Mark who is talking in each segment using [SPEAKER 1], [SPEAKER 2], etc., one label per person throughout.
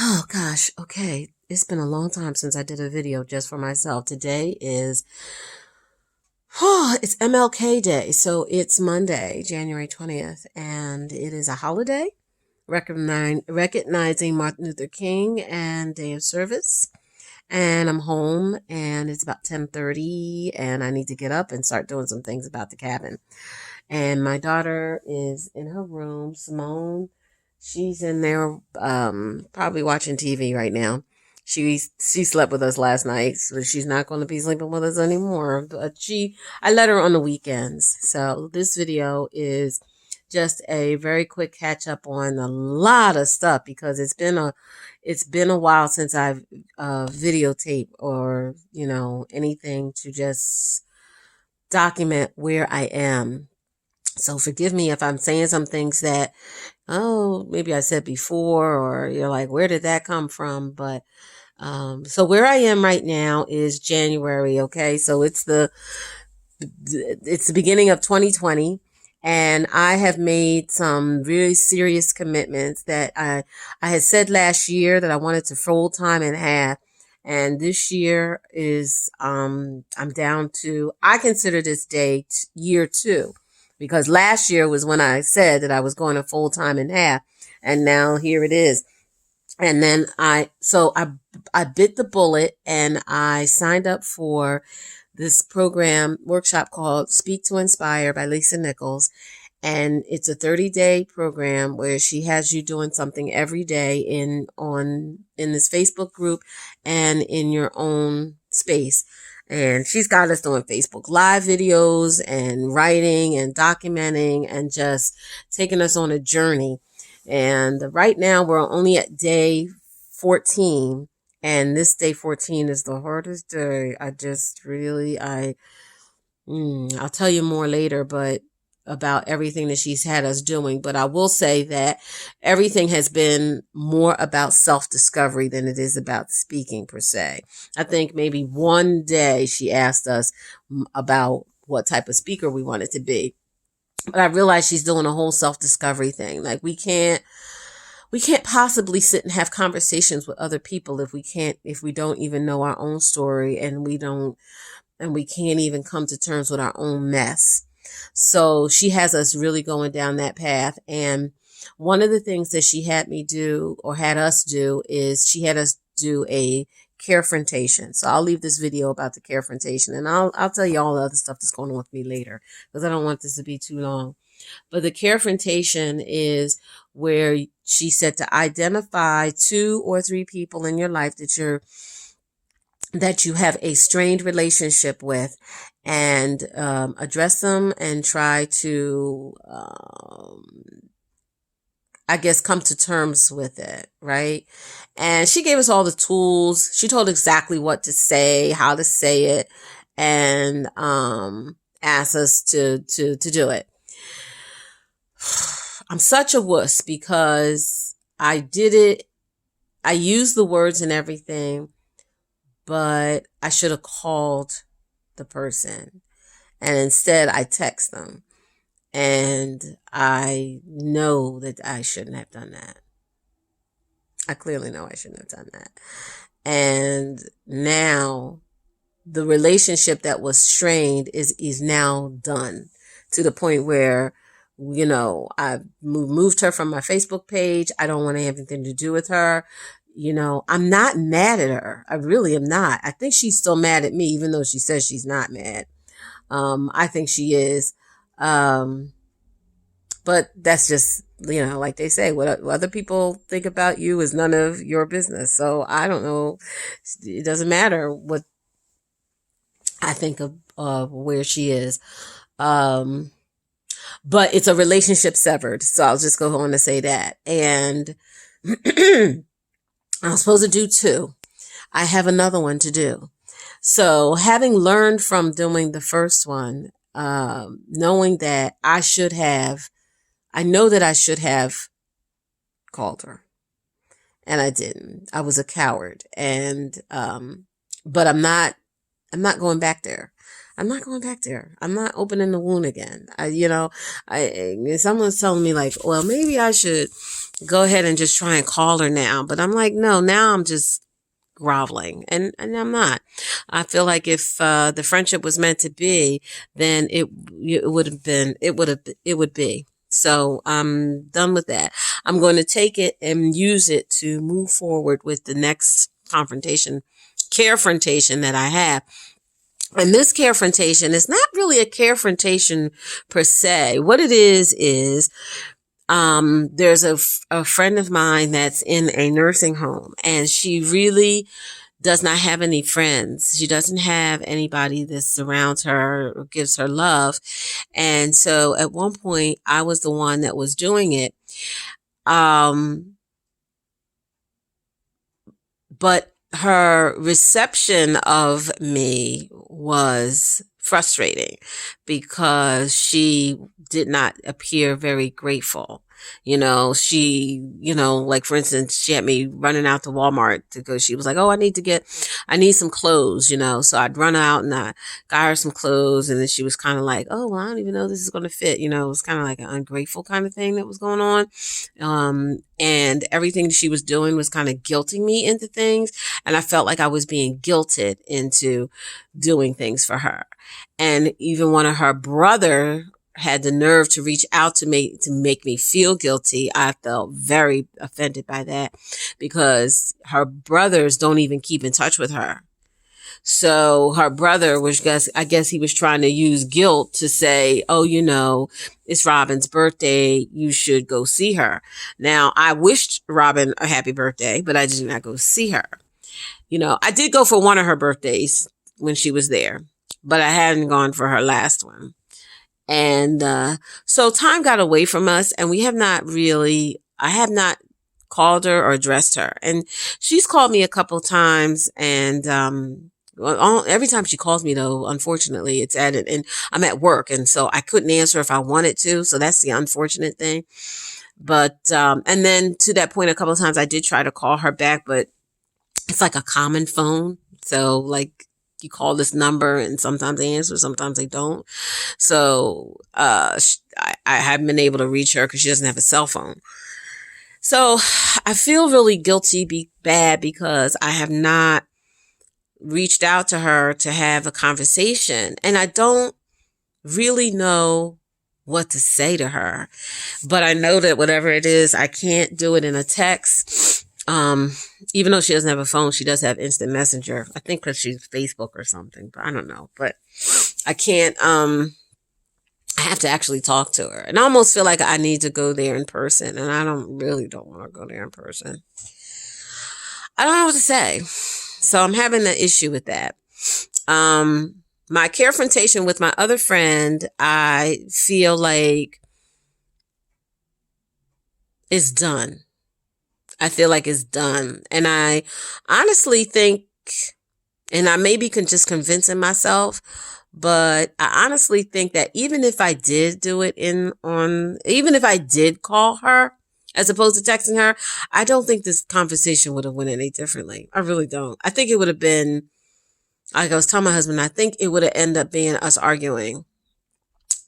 [SPEAKER 1] Oh gosh, okay. It's been a long time since I did a video just for myself. Today is it's MLK Day, so it's Monday, January 20th, and it is a holiday recognizing Martin Luther King and Day of Service. And I'm home and it's about 10:30 and I need to get up and start doing some things about the cabin. And my daughter is in her room, Simone. She's in there, probably watching TV right now. She slept with us last night, so she's not going to be sleeping with us anymore. But I let her on the weekends. So this video is just a very quick catch up on a lot of stuff because it's been a while since I've videotaped or anything to just document where I am. So forgive me if I'm saying some things that, oh, maybe I said before, or you're like, where did that come from? But, so where I am right now is January. Okay. So it's the beginning of 2020. And I have made some really serious commitments that I had said last year that I wanted to full time and half. And this year is, I'm down to, I consider this day year two because last year was when I said that I was going to full time and half. And now here it is. And then I bit the bullet and I signed up for this program workshop called Speak to Inspire by Lisa Nichols. And it's a 30-day program where she has you doing something every day in this Facebook group and in your own space. And she's got us doing Facebook live videos and writing and documenting and just taking us on a journey. And right now we're only at day 14. And this day 14 is the hardest day. I'll tell you more later, but about everything that she's had us doing. But I will say that everything has been more about self-discovery than it is about speaking per se. I think maybe one day she asked us about what type of speaker we wanted to be. But I realized she's doing a whole self-discovery thing. Like we can't possibly sit and have conversations with other people if we don't even know our own story and we can't even come to terms with our own mess. So she has us really going down that path. And one of the things that she had me do or had us do is she had us do a carefrontation. So I'll leave this video about the carefrontation and I'll tell you all the other stuff that's going on with me later because I don't want this to be too long. But the carefrontation is where she said to identify 2 or 3 people in your life that you have a strained relationship with and address them and try to, I guess, come to terms with it, right? And she gave us all the tools. She told exactly what to say, how to say it, and asked us to do it. I'm such a wuss because I did it. I used the words and everything, but I should have called the person. And instead I text them. And I know that I shouldn't have done that. I clearly know I shouldn't have done that. And now the relationship that was strained is now done to the point where, I've moved her from my Facebook page. I don't want to have anything to do with her. I'm not mad at her. I really am not. I think she's still mad at me, even though she says she's not mad. I think she is. But that's just, like they say, what other people think about you is none of your business. So I don't know. It doesn't matter what I think of where she is. But it's a relationship severed. So I'll just go on to say that. And I'm supposed to do 2. I have another one to do. So having learned from doing the first one, knowing that I know that I should have called her and I didn't. I was a coward but I'm not going back there. I'm not going back there. I'm not opening the wound again. Someone's telling me like, well, maybe I should go ahead and just try and call her now. But I'm like, no, now I'm just groveling, and I'm not. I feel like if the friendship was meant to be, then it would be. So I'm done with that. I'm going to take it and use it to move forward with the next carefrontation that I have. And this carefrontation is not really a carefrontation per se. What it is there's a friend of mine that's in a nursing home, and she really does not have any friends. She doesn't have anybody that surrounds her or gives her love. And so at one point I was the one that was doing it. But her reception of me was frustrating because she did not appear very grateful. Like for instance, she had me running out to Walmart to go. She was like, oh, I need some clothes, So I'd run out and I got her some clothes. And then she was kind of like, oh, well, I don't even know this is going to fit. It was kind of like an ungrateful kind of thing that was going on. And everything she was doing was kind of guilting me into things. And I felt like I was being guilted into doing things for her. And even one of her brother had the nerve to reach out to me to make me feel guilty. I felt very offended by that because her brothers don't even keep in touch with her. So her brother I guess he was trying to use guilt to say, oh, it's Robin's birthday. You should go see her. Now, I wished Robin a happy birthday, but I did not go see her. I did go for one of her birthdays when she was there, but I hadn't gone for her last one. And so time got away from us, and I have not called her or addressed her. And she's called me a couple times, and every time she calls me, though, unfortunately, it's added, and I'm at work, and so I couldn't answer if I wanted to. So that's the unfortunate thing. But and then to that point, a couple of times I did try to call her back, but it's like a common phone. So like, you call this number and sometimes they answer, sometimes they don't. So I haven't been able to reach her because she doesn't have a cell phone. So I feel really bad because I have not reached out to her to have a conversation. And I don't really know what to say to her. But I know that whatever it is, I can't do it in a text. Even though she doesn't have a phone, she does have instant messenger. I think because she's Facebook or something, but I don't know. But I can't, I have to actually talk to her. And I almost feel like I need to go there in person. And I don't want to go there in person. I don't know what to say. So I'm having an issue with that. My carefrontation with my other friend, I feel like it's done. I feel like it's done. And I honestly think, and I maybe can just convincing myself, but I honestly think that even if I did do it even if I did call her as opposed to texting her, I don't think this conversation would have went any differently. I really don't. I think it would have been, like I was telling my husband, I think it would have ended up being us arguing,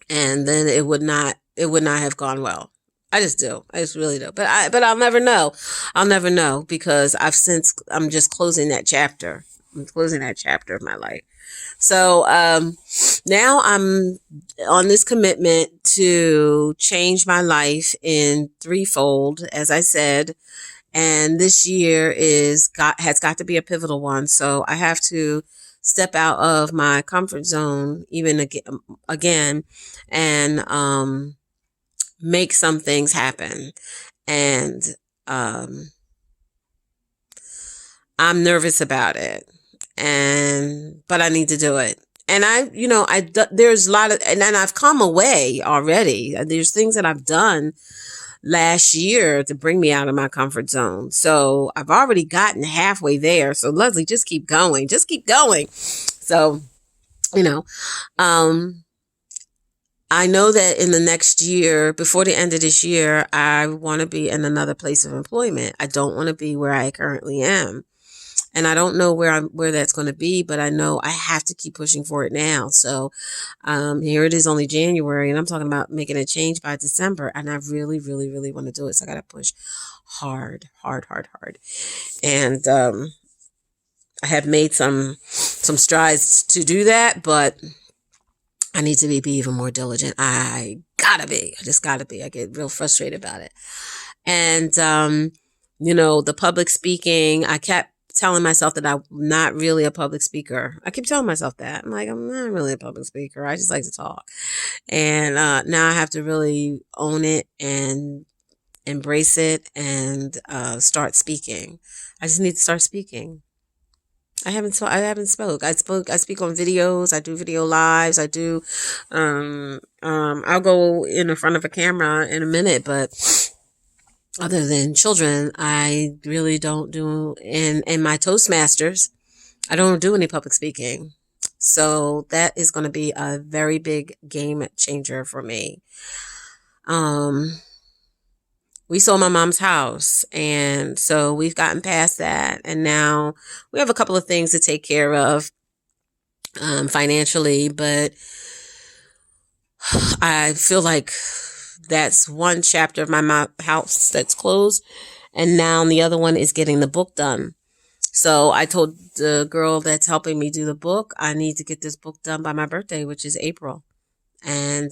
[SPEAKER 1] and then it would not have gone well. I just do. I just really do. But I'll never know. I'll never know because I'm just closing that chapter. I'm closing that chapter of my life. So, now I'm on this commitment to change my life in threefold, as I said. And this year has got to be a pivotal one. So I have to step out of my comfort zone even again and, make some things happen. And I'm nervous about it, but I need to do it. And there's a lot of, and I've come away already. There's things that I've done last year to bring me out of my comfort zone. So I've already gotten halfway there. So Leslie, just keep going. Just keep going. So, I know that in the next year, before the end of this year, I want to be in another place of employment. I don't want to be where I currently am. And I don't know where that's going to be, but I know I have to keep pushing for it now. So here it is, only January, and I'm talking about making a change by December, and I really, really, really want to do it. So I got to push hard, hard, hard, hard. And I have made some strides to do that, but I need to be even more diligent. I just gotta be. I get real frustrated about it. And, the public speaking, I kept telling myself that I'm not really a public speaker. I keep telling myself that. I'm like, I'm not really a public speaker. I just like to talk. And now I have to really own it and embrace it and start speaking. I just need to start speaking. I haven't spoke. I speak on videos. I do video lives. I do, I'll go in the front of a camera in a minute, but other than children, I really don't do, in my Toastmasters, I don't do any public speaking. So that is going to be a very big game changer for me. We sold my mom's house, and so we've gotten past that, and now we have a couple of things to take care of financially, but I feel like that's one chapter of my house that's closed, and now the other one is getting the book done. So I told the girl that's helping me do the book, I need to get this book done by my birthday, which is April. And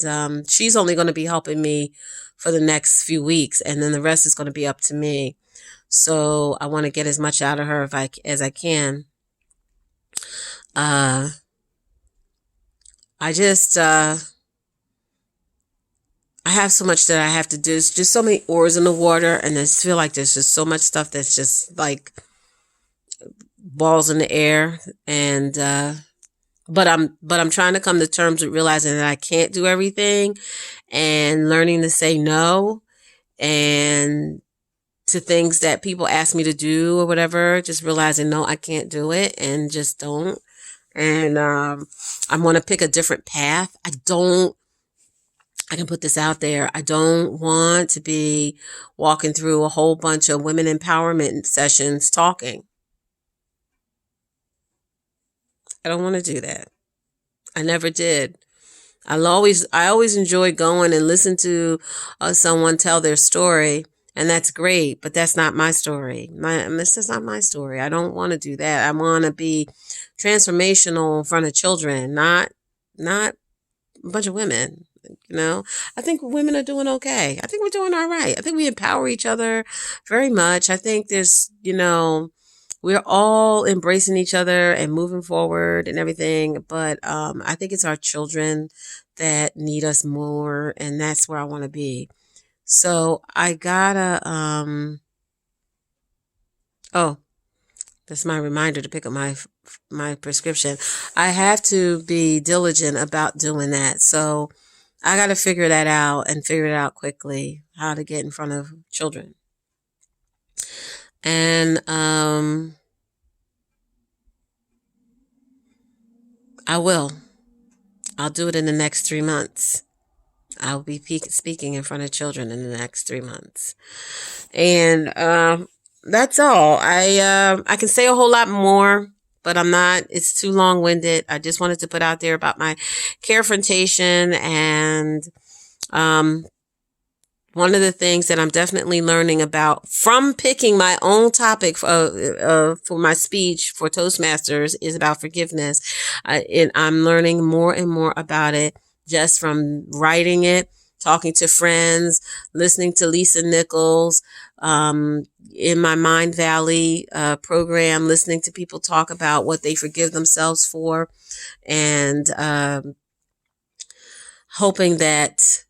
[SPEAKER 1] she's only going to be helping me for the next few weeks, and then the rest is going to be up to me. So I want to get as much out of her as I can. I have so much that I have to do. It's just so many oars in the water, and I just feel like there's just so much stuff that's just like balls in the air. And but I'm trying to come to terms with realizing that I can't do everything, and learning to say no and to things that people ask me to do or whatever, just realizing no, I can't do it, and just don't. And I want to pick a different path. I can put this out there. I don't want to be walking through a whole bunch of women empowerment sessions talking. I don't want to do that. I never did. I always enjoy going and listen to someone tell their story, and that's great, but that's not my story. This is not my story. I don't want to do that. I want to be transformational in front of children, not a bunch of women. I think women are doing okay. I think we're doing all right. I think we empower each other very much. I think there's, we're all embracing each other and moving forward and everything. But I think it's our children that need us more, and that's where I want to be. So I gotta, that's my reminder to pick up my prescription. I have to be diligent about doing that. So I got to figure that out, and figure it out quickly, how to get in front of children. And I'll do it in the next 3 months. I'll be speaking in front of children in the next 3 months. And that's all. I can say a whole lot more, but I'm not. It's too long-winded. I just wanted to put out there about my Carefrontation, and one of the things that I'm definitely learning about from picking my own topic for my speech for Toastmasters is about forgiveness. And I'm learning more and more about it just from writing it, talking to friends, listening to Lisa Nichols, in my Mind Valley program, listening to people talk about what they forgive themselves for, and hoping that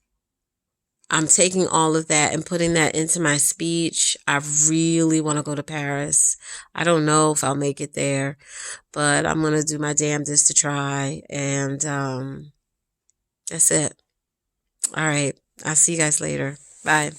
[SPEAKER 1] I'm taking all of that and putting that into my speech. I really want to go to Paris. I don't know if I'll make it there, but I'm going to do my damnedest to try. And that's it. All right. I'll see you guys later. Bye.